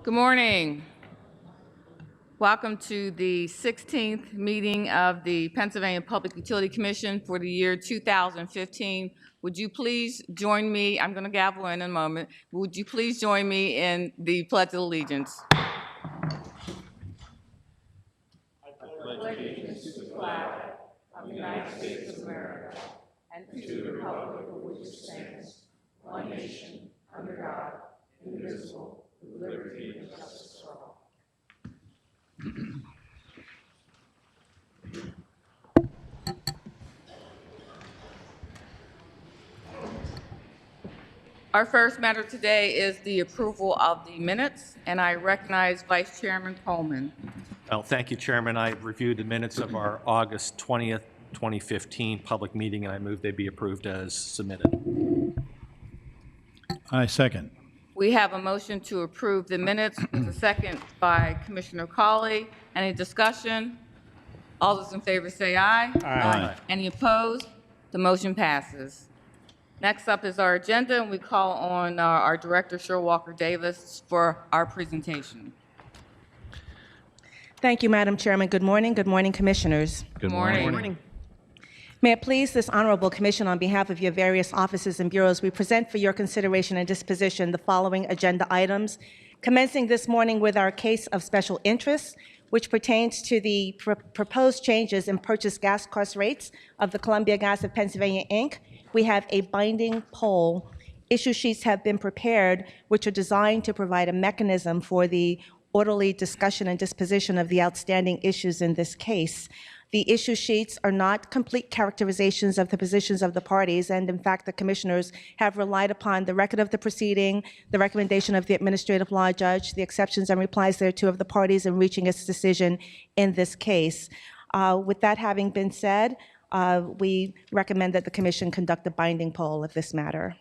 Good morning. Welcome to the 16th meeting of the Pennsylvania Public Utility Commission for the year 2015. Would you please join me? I'm going to gavel in a moment. Would you please join me in the Pledge of Allegiance? I pledge allegiance to the flag of the United States of America and to the republic for which it stands, one nation, under God, indivisible, with liberty and justice for all. Our first matter today is the approval of the minutes, and I recognize Vice Chairman Coleman. Well, thank you, Chairman. I reviewed the minutes of our August 20th, 2015 public meeting, and I move they be approved as submitted. I second. We have a motion to approve the minutes with a second by Commissioner Cawley. Any discussion? All those in favor say aye. Aye. Any opposed? The motion passes. Next up is our agenda, and we call on our Director, Cheryl Walker-Davis, for our presentation. Thank you, Madam Chairman. Good morning. Good morning, Commissioners. Good morning. May it please this Honorable Commission, on behalf of your various offices and bureaus, we present for your consideration and disposition the following agenda items, commencing this morning with our case of special interest, which pertains to the proposed changes in purchase gas cost rates of the Columbia Gas of Pennsylvania, Inc. We have a binding poll. Issue sheets have been prepared, which are designed to provide a mechanism for the orderly discussion and disposition of the outstanding issues in this case. The issue sheets are not complete characterizations of the positions of the parties, and in fact, the commissioners have relied upon the record of the proceeding, the recommendation of the administrative law judge, the exceptions and replies thereto of the parties in reaching its decision in this case. With that having been said, we recommend that the commission conduct a binding poll of this matter.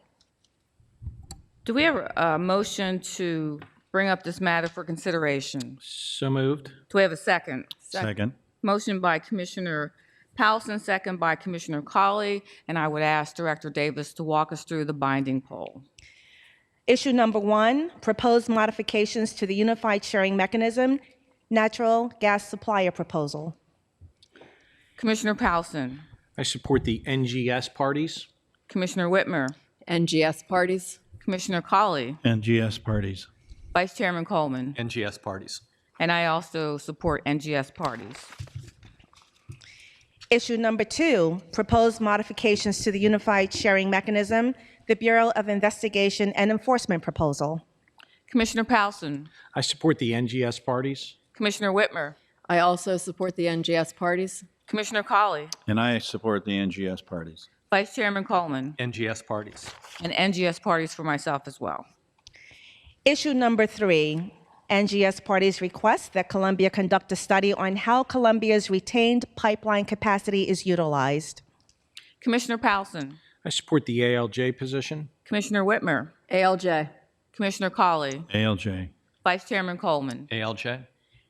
Do we have a motion to bring up this matter for consideration? So moved. Do we have a second? Second. Motion by Commissioner Powelson, second by Commissioner Cawley, and I would ask Director Davis to walk us through the binding poll. Issue number 1, proposed modifications to the Unified Sharing Mechanism, natural gas supplier proposal. Commissioner Powelson. I support the NGS parties. Commissioner Whitmer. NGS parties. Commissioner Cawley. NGS parties. Vice Chairman Coleman. NGS parties. And I also support NGS parties. Issue number 2, proposed modifications to the Unified Sharing Mechanism, the Bureau of Investigation and Enforcement proposal. Commissioner Powelson. I support the NGS parties. Commissioner Whitmer. I also support the NGS parties. Commissioner Cawley. And I support the NGS parties. Vice Chairman Coleman. NGS parties. And NGS parties for myself as well. Issue number 3, NGS parties request that Columbia conduct a study on how Columbia's retained pipeline capacity is utilized. Commissioner Powelson. I support the ALJ position. Commissioner Whitmer. ALJ. Commissioner Cawley. ALJ. Vice Chairman Coleman. ALJ.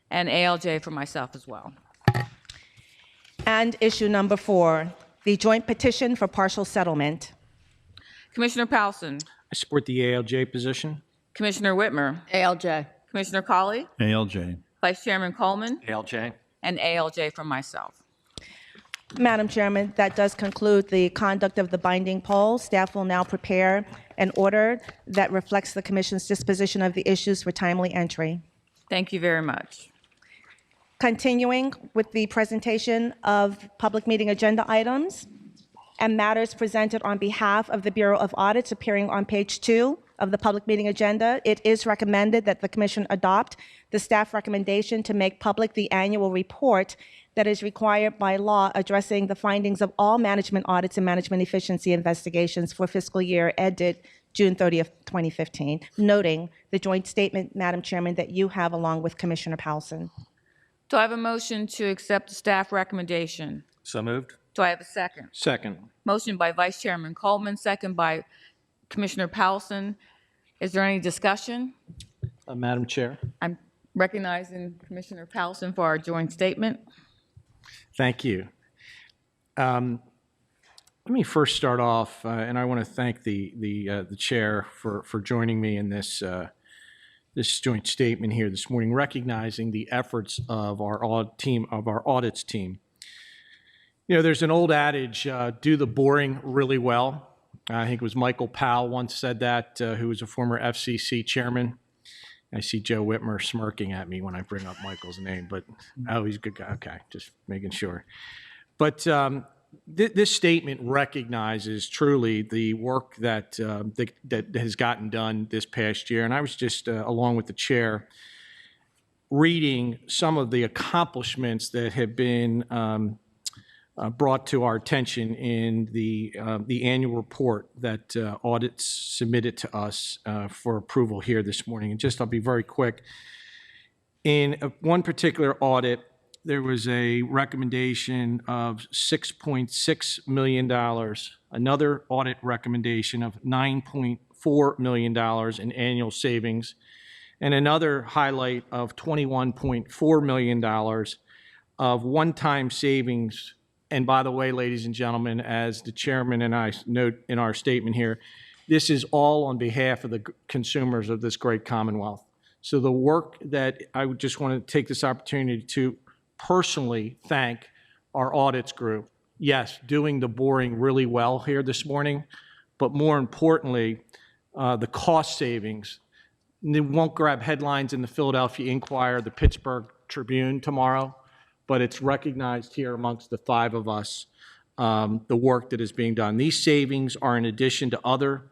And ALJ for myself as well. And issue number 4, the joint petition for partial settlement. Commissioner Powelson. I support the ALJ position. Commissioner Whitmer. ALJ. Commissioner Cawley. ALJ. Vice Chairman Coleman. ALJ. And ALJ for myself. Madam Chairman, that does conclude the conduct of the binding poll. Staff will now prepare an order that reflects the Commission's disposition of the issues for timely entry. Thank you very much. Continuing with the presentation of public meeting agenda items and matters presented on behalf of the Bureau of Audits appearing on page 2 of the public meeting agenda, it is recommended that the Commission adopt the staff recommendation to make public the annual report that is required by law addressing the findings of all management audits and management efficiency investigations for fiscal year ended June 30th, 2015, noting the joint statement, Madam Chairman, that you have along with Commissioner Powelson. Do I have a motion to accept the staff recommendation? So moved. Do I have a second? Second. Motion by Vice Chairman Coleman, second by Commissioner Powelson. Is there any discussion? Madam Chair. I'm recognizing Commissioner Powelson for our joint statement. Thank you. Let me first start off, and I want to thank the chair for joining me in this this joint statement here this morning, recognizing the efforts of our audits team. You know, there's an old adage, do the boring really well. I think it was Michael Powell once said that, who was a former FCC chairman. I see Joe Whitmer smirking at me when I bring up Michael's name, but he's a good guy. Okay, just making sure. But this statement recognizes truly the work that has gotten done this past year. And I was just, along with the chair, reading some of the accomplishments that have been brought to our attention in the annual report that audits submitted to us for approval here this morning. And just, I'll be very quick. In one particular audit, there was a recommendation of $6.6 million, another audit recommendation of $9.4 million in annual savings, and another highlight of $21.4 million of one-time savings. And by the way, ladies and gentlemen, as the chairman and I note in our statement here, this is all on behalf of the consumers of this great Commonwealth. So the work that I would just want to take this opportunity to personally thank our audits group. Yes, doing the boring really well here this morning, but more importantly, the cost savings. They won't grab headlines in the Philadelphia Inquirer, the Pittsburgh Tribune tomorrow, but it's recognized here amongst the five of us, the work that is being done. These savings are in addition to other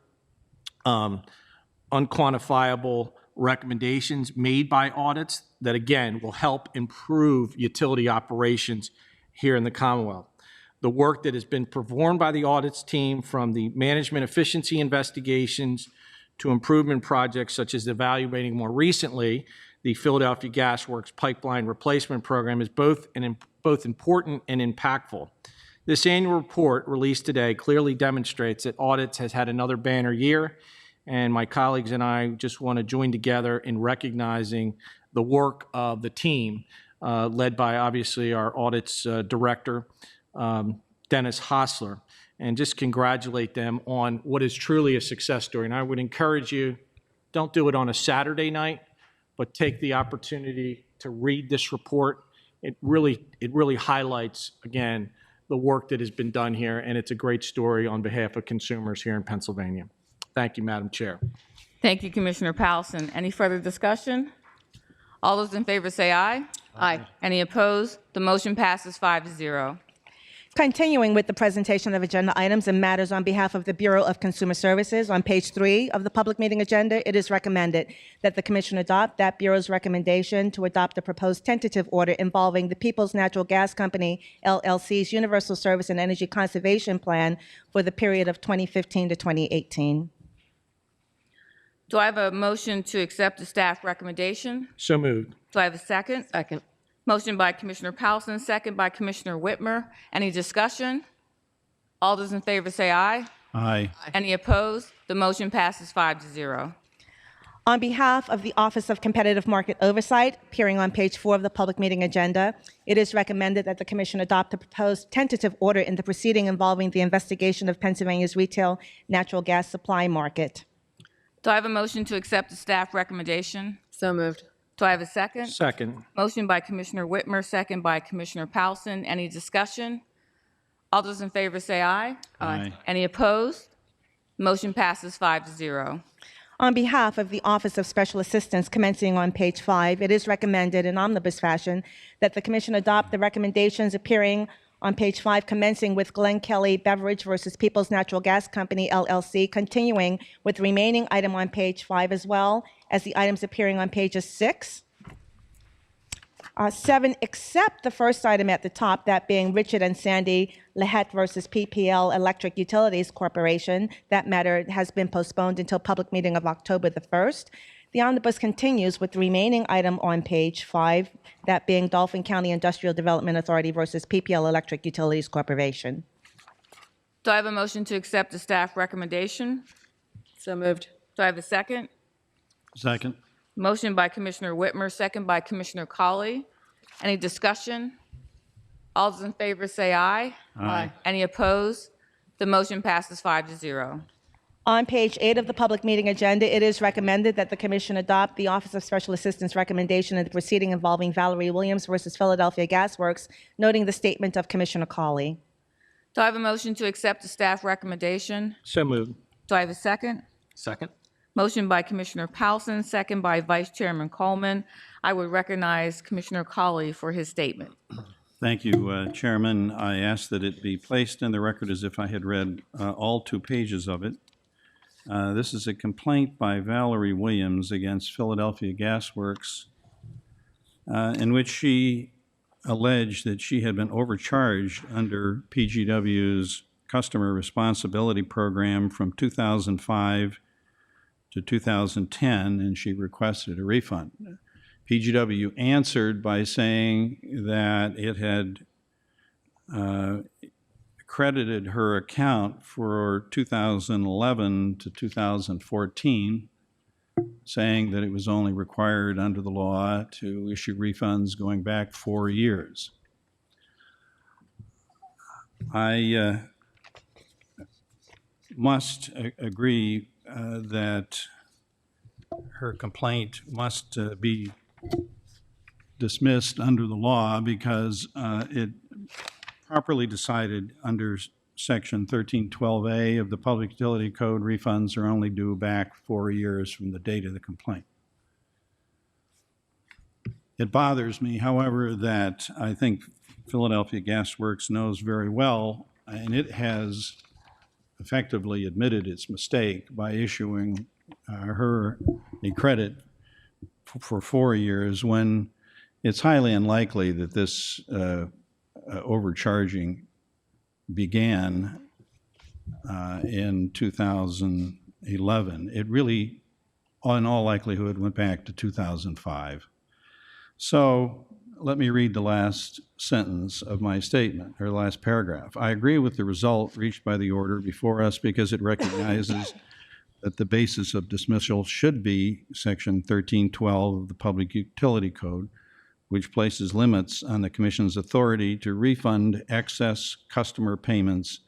unquantifiable recommendations made by audits that, again, will help improve utility operations here in the Commonwealth. The work that has been performed by the audits team, from the management efficiency investigations to improvement projects such as evaluating more recently the Philadelphia Gas Works pipeline replacement program, is both important and impactful. This annual report released today clearly demonstrates that audits has had another banner year, and my colleagues and I just want to join together in recognizing the work of the team, led by obviously our audits director, Dennis Hostler, and just congratulate them on what is truly a success story. And I would encourage you, don't do it on a Saturday night, but take the opportunity to read this report. It really highlights, again, the work that has been done here, and it's a great story on behalf of consumers here in Pennsylvania. Thank you, Madam Chair. Thank you, Commissioner Powelson. Any further discussion? All those in favor say aye. Aye. Any opposed? The motion passes 5-0. Continuing with the presentation of agenda items and matters on behalf of the Bureau of Consumer Services, on page 3 of the public meeting agenda, it is recommended that the Commission adopt that Bureau's recommendation to adopt a proposed tentative order involving the Peoples Natural Gas Company, LLC's Universal Service and Energy Conservation Plan for the period of 2015 to 2018. Do I have a motion to accept the staff recommendation? So moved. Do I have a second? Second. Motion by Commissioner Powelson, second by Commissioner Whitmer. Any discussion? All those in favor say aye. Aye. Any opposed? The motion passes 5-0. On behalf of the Office of Competitive Market Oversight, appearing on page 4 of the public meeting agenda, it is recommended that the Commission adopt the proposed tentative order in the proceeding involving the investigation of Pennsylvania's retail natural gas supply market. Do I have a motion to accept the staff recommendation? So moved. Do I have a second? Second. Motion by Commissioner Whitmer, second by Commissioner Powelson. Any discussion? All those in favor say aye. Aye. Any opposed? Motion passes 5-0. On behalf of the Office of Special Assistance, commencing on page 5, it is recommended in omnibus fashion that the Commission adopt the recommendations appearing on page 5, commencing with Glen Kelly Beverage versus Peoples Natural Gas Company, LLC, continuing with the remaining item on page 5, as well as the items appearing on pages 6, 7, except the first item at the top, that being Richard and Sandy Lahette versus PPL Electric Utilities Corporation. That matter has been postponed until public meeting of October the 1st. The omnibus continues with the remaining item on page 5, that being Dauphin County Industrial Development Authority versus PPL Electric Utilities Corporation. Do I have a motion to accept the staff recommendation? So moved. Do I have a second? Second. Motion by Commissioner Whitmer, second by Commissioner Colley. Any discussion? All those in favor say aye. Aye. Any opposed? The motion passes 5-0. On page 8 of the public meeting agenda, it is recommended that the commission adopt the Office of Special Assistance recommendation in the proceeding involving Valerie Williams versus Philadelphia Gas Works, noting the statement of Commissioner Cawley. Do I have a motion to accept the staff recommendation? So moved. Do I have a second? Second? Motion by Commissioner Powelson, second by Vice Chairman Coleman. I would recognize Commissioner Cawley for his statement. Thank you, Chairman. I ask that it be placed in the record as if I had read all 2 pages of it. This is a complaint by Valerie Williams against Philadelphia Gas Works, in which she alleged that she had been overcharged under PGW's Customer Responsibility Program from 2005 to 2010, and she requested a refund. PGW answered by saying that it had credited her account for 2011 to 2014, saying that it was only required under the law to issue refunds going back 4 years. I must agree that her complaint must be dismissed under the law because it properly decided under Section 1312A of the Public Utility Code, refunds are only due back 4 years from the date of the complaint. It bothers me, however, that I think Philadelphia Gas Works knows very well, and it has effectively admitted its mistake by issuing her a credit for 4 years when it's highly unlikely that this overcharging began in 2011. It really, in all likelihood, went back to 2005. So let me read the last sentence of my statement, or last paragraph. I agree with the result reached by the order before us because it recognizes that the basis of dismissal should be Section 1312 of the Public Utility Code, which places limits on the Commission's authority to refund excess customer payments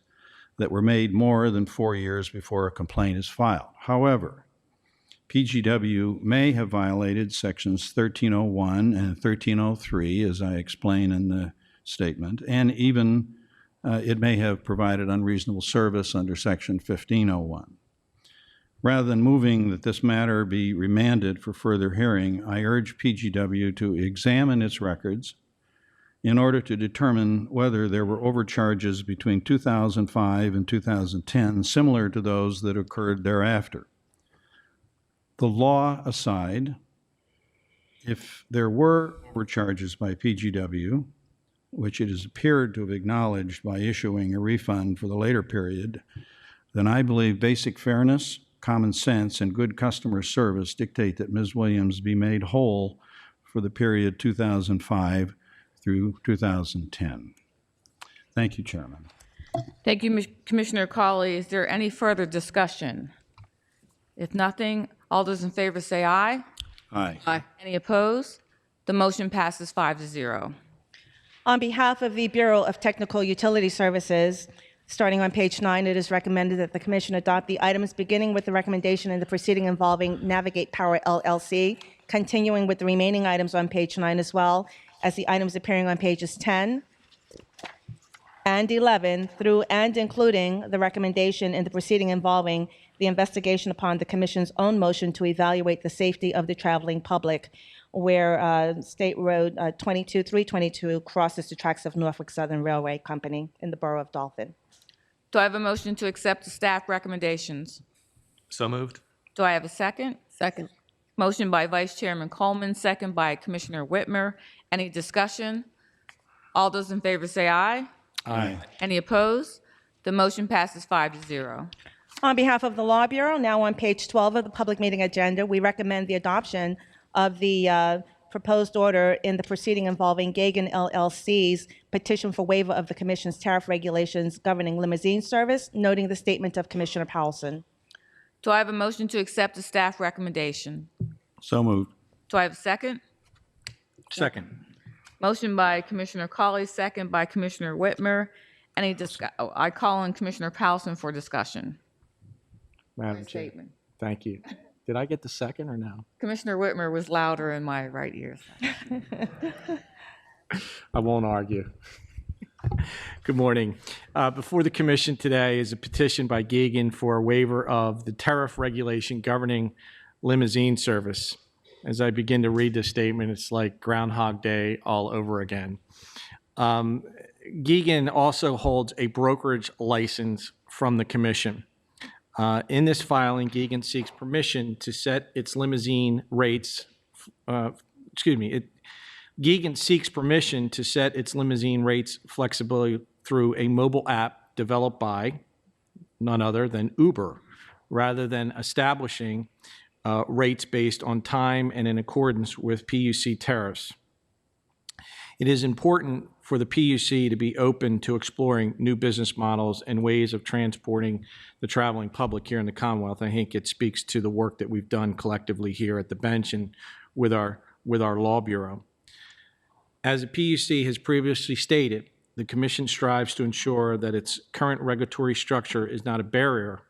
that were made more than 4 years before a complaint is filed. However, PGW may have violated Sections 1301 and 1303, as I explain in the statement, and even it may have provided unreasonable service under Section 1501. Rather than moving that this matter be remanded for further hearing, I urge PGW to examine its records in order to determine whether there were overcharges between 2005 and 2010 similar to those that occurred thereafter. The law aside, if there were overcharges by PGW, which it has appeared to have acknowledged by issuing a refund for the later period, then I believe basic fairness, common sense, and good customer service dictate that Ms. Williams be made whole for the period 2005 through 2010. Thank you, Chairman. Thank you, Commissioner Cawley. Is there any further discussion? If nothing, all those in favor say aye. Aye. Aye. Any opposed? The motion passes 5-0. On behalf of the Bureau of Technical Utility Services, starting on page 9, it is recommended that the Commission adopt the items beginning with the recommendation in the proceeding involving Navigate Power LLC, continuing with the remaining items on page 9 as well as the items appearing on pages 10 and 11 through and including the recommendation in the proceeding involving the investigation upon the Commission's own motion to evaluate the safety of the traveling public, where State Road 322 crosses the tracks of Norfolk Southern Railway Company in the borough of Dolphin. Do I have a motion to accept the staff recommendations? So moved. Do I have a second? Second. Motion by Vice Chairman Coleman, second by Commissioner Whitmer. Any discussion? All those in favor say aye. Aye. Any opposed? The motion passes 5-0. On behalf of the Law Bureau, now on page 12 of the public meeting agenda, we recommend the adoption of the proposed order in the proceeding involving Gagan LLC's petition for waiver of the Commission's tariff regulations governing limousine service, noting the statement of Commissioner Powelson. Do I have a motion to accept the staff recommendation? So moved. Do I have a second? Second. Motion by Commissioner Cawley, second by Commissioner Whitmer. I call on Commissioner Powelson for discussion. Madam my Chair. statement. Thank you. Did I get the second or no? Commissioner Whitmer was louder in my right ear. I won't argue. Good morning. Before the commission today is a petition by Geoghan for a waiver of the tariff regulation governing limousine service. As I begin to read this statement, it's like Groundhog Day all over again. Geoghan also holds a brokerage license from the commission. In this filing, Geoghan seeks permission to set its limousine rates, Geoghan seeks permission to set its limousine rates flexibility through a mobile app developed by none other than Uber, rather than establishing rates based on time and in accordance with PUC tariffs. It is important for the PUC to be open to exploring new business models and ways of transporting the traveling public here in the Commonwealth. I think it speaks to the work that we've done collectively here at the bench and with our Law Bureau. As the PUC has previously stated, the Commission strives to ensure that its current regulatory structure is not a barrier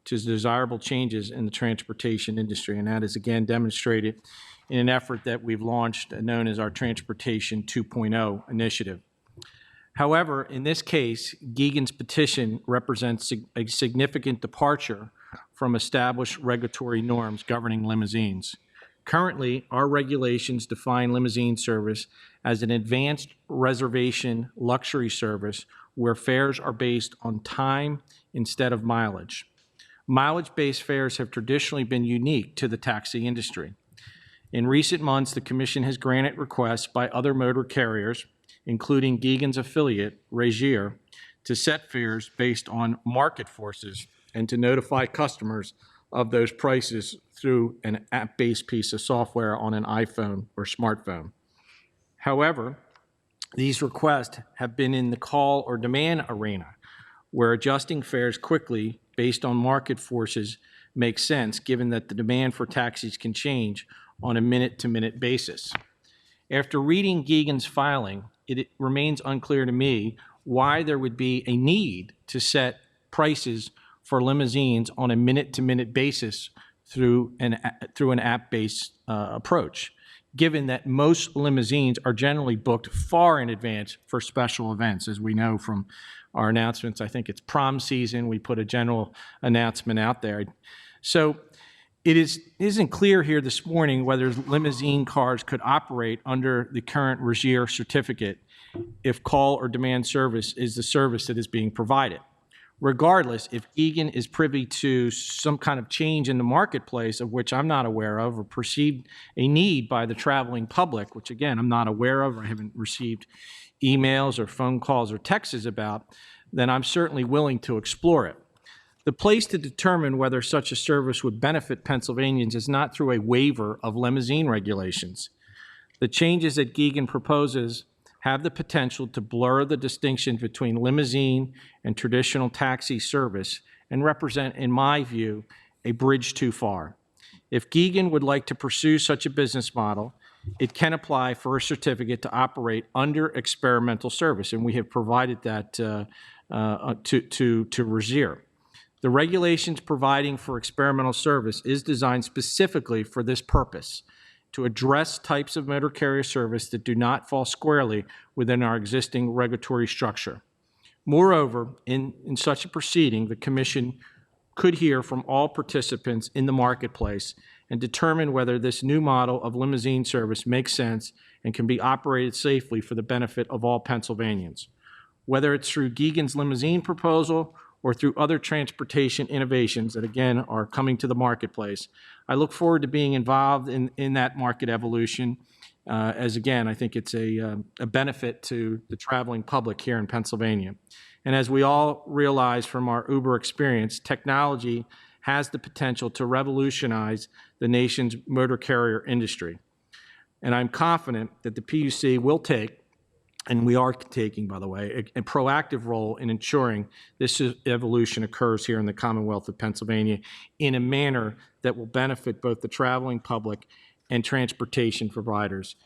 to desirable changes in the transportation industry, and that is again demonstrated in an effort that we've launched known as our Transportation 2.0 initiative. However, in this case, Geoghan's petition represents a significant departure from established regulatory norms governing limousines. Currently, our regulations define limousine service as an advanced reservation luxury service where fares are based on time instead of mileage. Mileage-based fares have traditionally been unique to the taxi industry. In recent months, the Commission has granted requests by other motor carriers, including Geoghan's affiliate, Regier, to set fares based on market forces and to notify customers of those prices through an app-based piece of software on an iPhone or smartphone. However, these requests have been in the call or demand arena, where adjusting fares quickly based on market forces makes sense, given that the demand for taxis can change on a minute-to-minute basis. After reading Geoghan's filing, it remains unclear to me why there would be a need to set prices for limousines on a minute-to-minute basis through an app-based approach, given that most limousines are generally booked far in advance for special events. As we know from our announcements, I think it's prom season, we put a general announcement out there. So it isn't clear here this morning whether limousine cars could operate under the current Regier certificate if call or demand service is the service that is being provided. Regardless, if Geoghan is privy to some kind of change in the marketplace of which I'm not aware of, or perceived a need by the traveling public, which again, I'm not aware of or haven't received emails or phone calls or texts about, then I'm certainly willing to explore it. The place to determine whether such a service would benefit Pennsylvanians is not through a waiver of limousine regulations. The changes that Geoghan proposes have the potential to blur the distinction between limousine and traditional taxi service and represent, in my view, a bridge too far. If Geoghan would like to pursue such a business model, it can apply for a certificate to operate under experimental service, and we have provided that to Regier. The regulations providing for experimental service is designed specifically for this purpose, to address types of motor carrier service that do not fall squarely within our existing regulatory structure. Moreover, in such a proceeding, the Commission could hear from all participants in the marketplace and determine whether this new model of limousine service makes sense and can be operated safely for the benefit of all Pennsylvanians. Whether it's through Geoghan's limousine proposal or through other transportation innovations that, again, are coming to the marketplace, I look forward to being involved in that market evolution, as, again, I think it's a benefit to the traveling public here in Pennsylvania. And as we all realize from our Uber experience, technology has the potential to revolutionize the nation's motor carrier industry. And I'm confident that the PUC will take, and we are taking, by the way, a proactive role in ensuring this evolution occurs here in the Commonwealth of Pennsylvania in a manner that will benefit both the traveling public and transportation providers,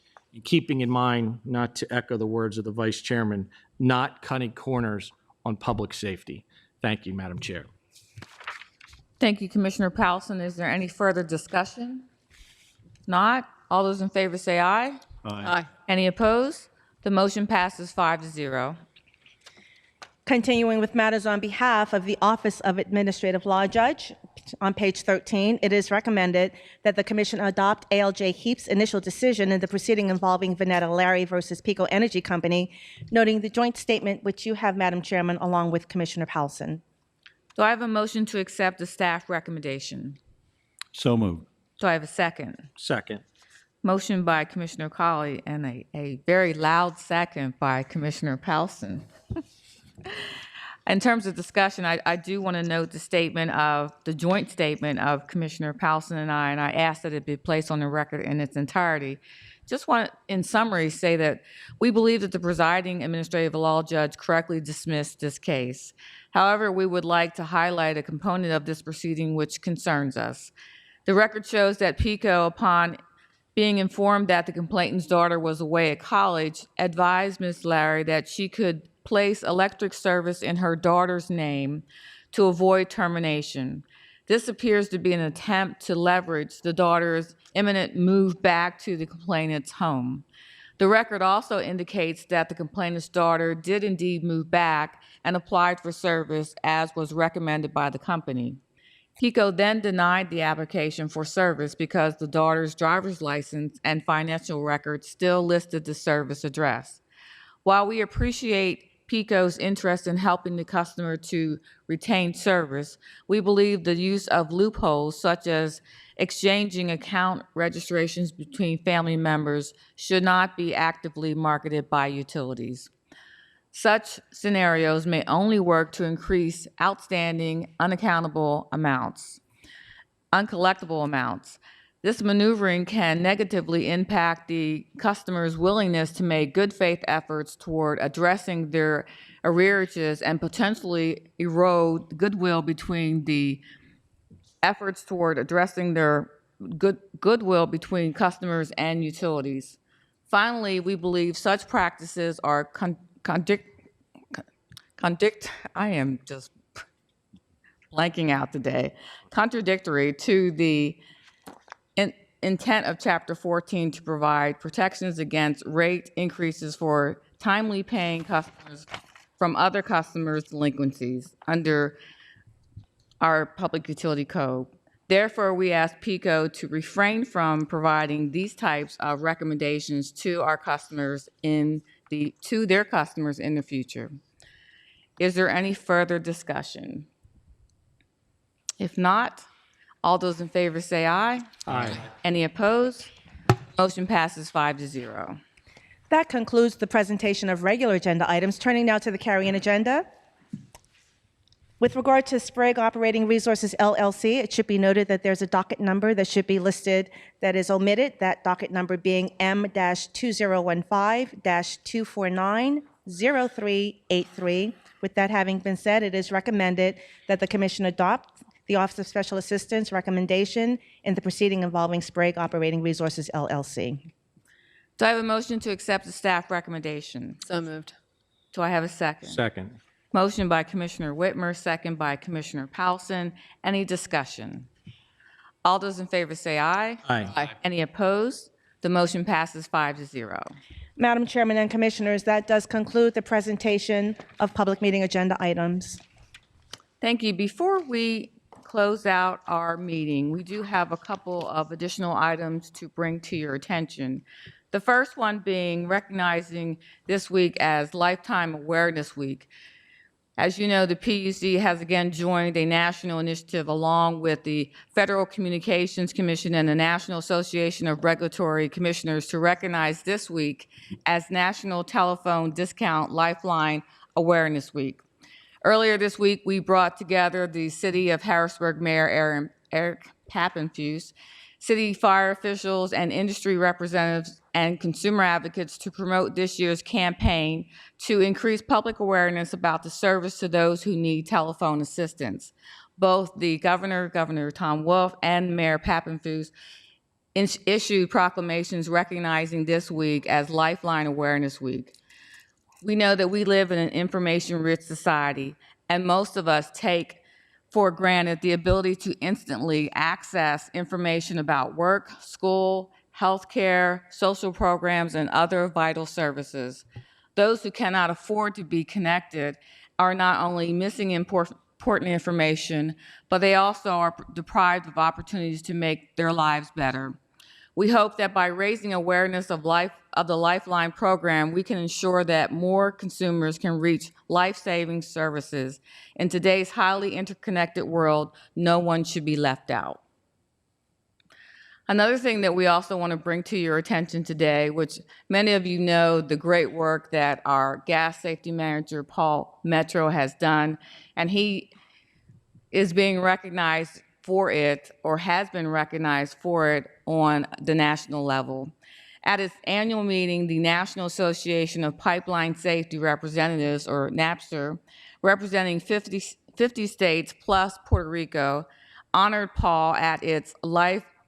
keeping in mind, not to echo the words of the Vice Chairman, not cutting corners on public safety. Thank you, Madam Chair. Thank you, Commissioner Powelson. Is there any further discussion? Not? All those in favor say aye. Aye. Any opposed? The motion passes 5-0. Continuing with matters on behalf of the Office of Administrative Law Judge, on page 13, it is recommended that the Commission adopt ALJ Heap's initial decision in the proceeding involving Vanetta Larry versus Pico Energy Company, noting the joint statement which you have, Madam Chairman, along with Commissioner Powelson. Do I have a motion to accept the staff recommendation? So moved. Do I have a second? Second. Motion by Commissioner Colley and a very loud second by Commissioner Powelson. In terms of discussion, I do want to note the joint statement of Commissioner Powelson and I ask that it be placed on the record in its entirety. Just want to, in summary, say that we believe that the presiding administrative law judge correctly dismissed this case. However, we would like to highlight a component of this proceeding which concerns us. The record shows that PICO, upon being informed that the complainant's daughter was away at college, advised Ms. Larry that she could place electric service in her daughter's name to avoid termination. This appears to be an attempt to leverage the daughter's imminent move back to the complainant's home. The record also indicates that the complainant's daughter did indeed move back and applied for service as was recommended by the company. PICO then denied the application for service because the daughter's driver's license and financial records still listed the service address. While we appreciate PICO's interest in helping the customer to retain service, we believe the use of loopholes such as exchanging account registrations between family members should not be actively marketed by utilities. Such scenarios may only work to increase outstanding, uncollectible amounts. This maneuvering can negatively impact the customer's willingness to make good faith efforts toward addressing their arrearages and potentially erode goodwill between the efforts toward addressing their goodwill between customers and utilities. Finally, we believe such practices are I am just blanking out today, contradictory to the intent of Chapter 14 to provide protections against rate increases for timely paying customers from other customers' delinquencies under our Public Utility Code. Therefore, we ask PICO to refrain from providing these types of recommendations to our customers to their customers in the future. Is there any further discussion? If not, all those in favor say aye. Aye. Any opposed? Motion passes 5-0. That concludes the presentation of regular agenda items. Turning now to the carry-in agenda. With regard to Sprague Operating Resources LLC, it should be noted that there's a docket number that should be listed that is omitted, that docket number being M-2015-249-0383. With that having been said, it is recommended that the Commission adopt the Office of Special Assistance recommendation in the proceeding involving Sprague Operating Resources LLC. Do I have a motion to accept the staff recommendation? So moved. Do I have a second? Second. Motion by Commissioner Whitmer, second by Commissioner Powelson. Any discussion? All those in favor say aye. Aye. Any opposed? The motion passes 5-0. Madam Chairman and Commissioners, that does conclude the presentation of public meeting agenda items. Thank you. Before we close out our meeting, we do have a couple of additional items to bring to your attention. The first one being recognizing this week as Lifetime Awareness Week. As you know, the PUC has again joined a national initiative along with the Federal Communications Commission and the National Association of Regulatory Commissioners to recognize this week as National Telephone Discount Lifeline Awareness Week. Earlier this week, we brought together the City of Harrisburg Mayor Eric Pappenfuse, city fire officials and industry representatives and consumer advocates to promote this year's campaign to increase public awareness about the service to those who need telephone assistance. Both the Governor Tom Wolf, and Mayor Pappenfuse issued proclamations recognizing this week as Lifeline Awareness Week. We know that we live in an information-rich society, and most of us take for granted the ability to instantly access information about work, school, healthcare, social programs, and other vital services. Those who cannot afford to be connected are not only missing important information, but they also are deprived of opportunities to make their lives better. We hope that by raising awareness of the Lifeline program, we can ensure that more consumers can reach life-saving services. In today's highly interconnected world, no one should be left out. Another thing that we also want to bring to your attention today, which many of you know the great work that our gas safety manager, Paul Metro, has done, and he is being recognized for it, or has been recognized for it on the national level. At its annual meeting, the National Association of Pipeline Safety Representatives, or NAPSR, representing 50 states plus Puerto Rico, honored Paul at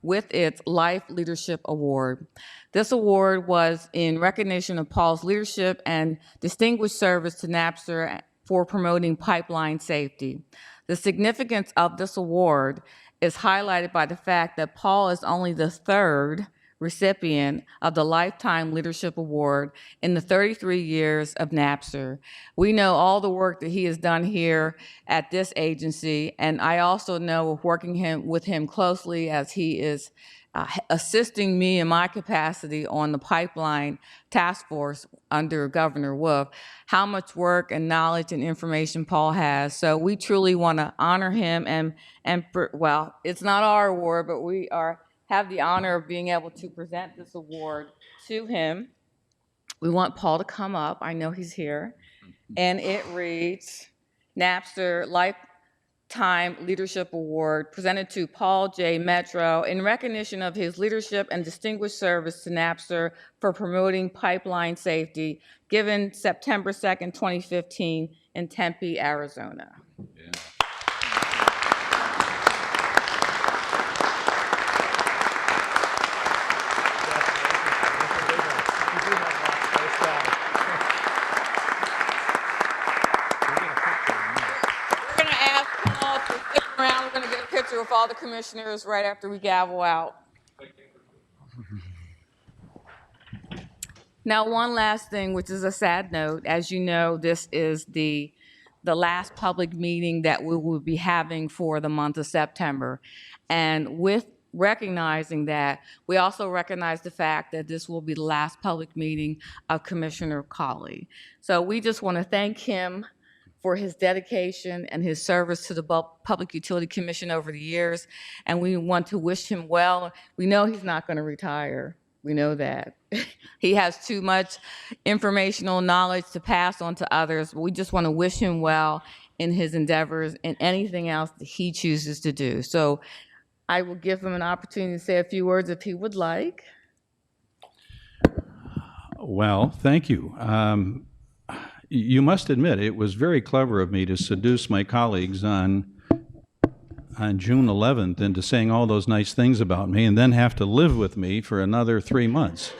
with its Life Leadership Award. This award was in recognition of Paul's leadership and distinguished service to NAPSR for promoting pipeline safety. The significance of this award is highlighted by the fact that Paul is only the third recipient of the Lifetime Leadership Award in the 33 years of NAPSR. We know all the work that he has done here at this agency, and I also know working with him closely as he is assisting me in my capacity on the pipeline task force under Governor Wolf, how much work and knowledge and information Paul has. So we truly want to honor him, and well, it's not our award, but we have the honor of being able to present this award to him. We want Paul to come up. I know he's here. And it reads, NAPSR Lifetime Leadership Award presented to Paul J. Metro in recognition of his leadership and distinguished service to NAPSR for promoting pipeline safety, given September 2nd, 2015 in Tempe, Arizona. Yeah. We're going to get a picture with all the commissioners right after we gavel out. Now, one last thing, which is a sad note. As you know, this is the last public meeting that we will be having for the month of September. And with recognizing that, we also recognize the fact that this will be the last public meeting of Commissioner Colley. So we just want to thank him for his dedication and his service to the Public Utility Commission over the years, and we want to wish him well. We know he's not going to retire. We know that. He has too much informational knowledge to pass on to others, but we just want to wish him well in his endeavors and anything else that he chooses to do. So I will give him an opportunity to say a few words if he would like. Well, thank you. You must admit, it was very clever of me to seduce my colleagues on June 11th into saying all those nice things about me and then have to live with me for another 3 months.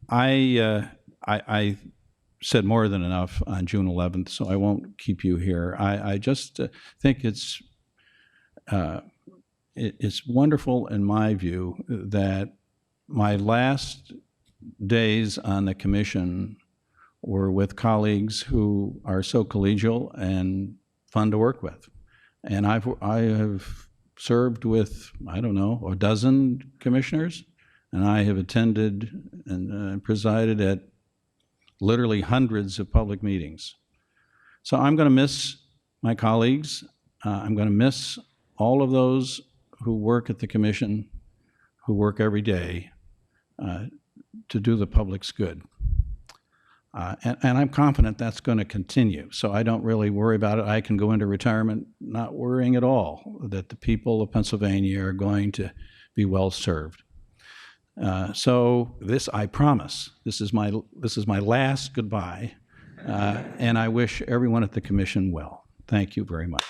I said more than enough on June 11th, so I won't keep you here. I just think it's wonderful, in my view, that my last days on the commission were with colleagues who are so collegial and fun to work with. And I have served with, I don't know, a dozen commissioners, and I have attended and presided at literally hundreds of public meetings. So I'm going to miss my colleagues. I'm going to miss all of those who work at the commission, who work every day to do the public's good. And I'm confident that's going to continue, so I don't really worry about it. I can go into retirement not worrying at all that the people of Pennsylvania are going to be well served. So this, I promise, this is my last goodbye, and I wish everyone at the commission well. Thank you very much.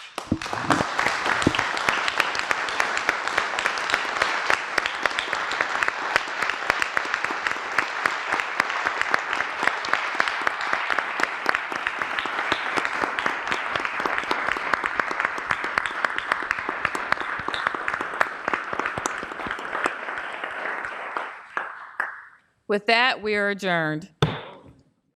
With that, we are adjourned.